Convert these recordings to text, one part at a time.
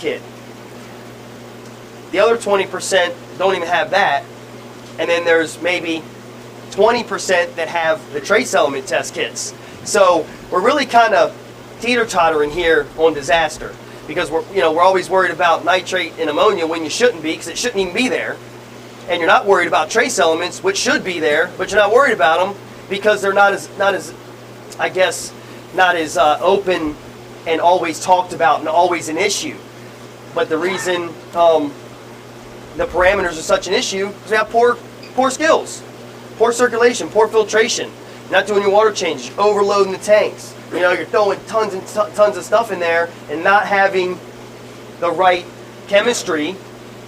kit. The other 20% don't even have that. And then there's maybe 20% that have the trace element test kits. So we're really kind of teeter-tottering here on disaster, because we're always worried about nitrate and ammonia when you shouldn't be, because it shouldn't even be there. And you're not worried about trace elements, which should be there, but you're not worried about them because they're not as I guess, not as open and always talked about and always an issue. But the reason the parameters are such an issue is we have poor skills, poor circulation, poor filtration, not doing your water changes, you're overloading the tanks. You're throwing tons and tons of stuff in there and not having the right chemistry,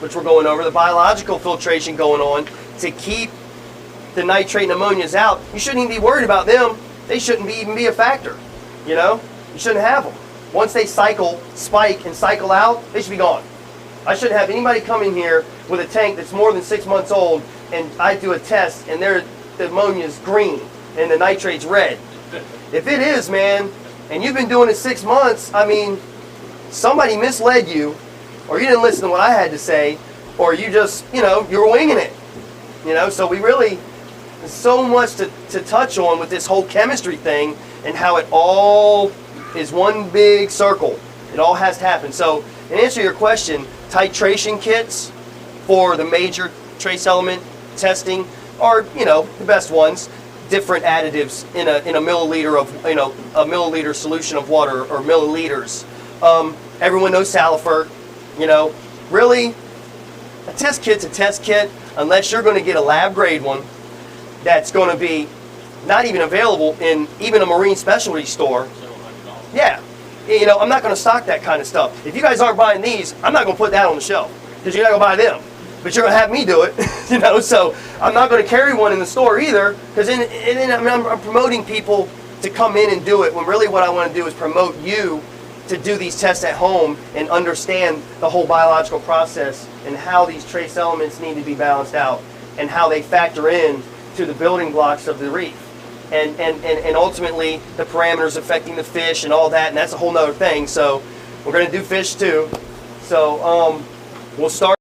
which we're going over, the biological filtration going on to keep the nitrate and ammonias out. You shouldn't even be worried about them. They shouldn't even be a factor. You shouldn't have them. Once they spike and cycle out, they should be gone. I shouldn't have anybody come in here with a tank that's more than 6 months old and I do a test and the ammonia's green and the nitrate's red. If it is, man, and you've been doing it 6 months, I mean, somebody misled you, or you didn't listen to what I had to say, or you just, you're winging it. So we really, there's so much to touch on with this whole chemistry thing and how it all is one big circle. It all has to happen. So, in answer to your question, titration kits for the major trace element testing are, the best ones. Different additives in a milliliter of, a milliliter solution of water, or milliliters. Everyone knows Salifert. Really, a test kit's a test kit unless you're going to get a lab grade one that's going to be not even available in even a marine specialty store. Yeah. I'm not going to stock that kind of stuff. If you guys aren't buying these, I'm not going to put that on the shelf, because you're not going to buy them. But you're going to have me do it, so I'm not going to carry one in the store either, because I'm promoting people to come in and do it, when really what I want to do is promote you to do these tests at home and understand the whole biological process and how these trace elements need to be balanced out and how they factor in to the building blocks of the reef. And ultimately the parameters affecting the fish and all that, and that's a whole nother thing. So we're going to do fish too. So we'll start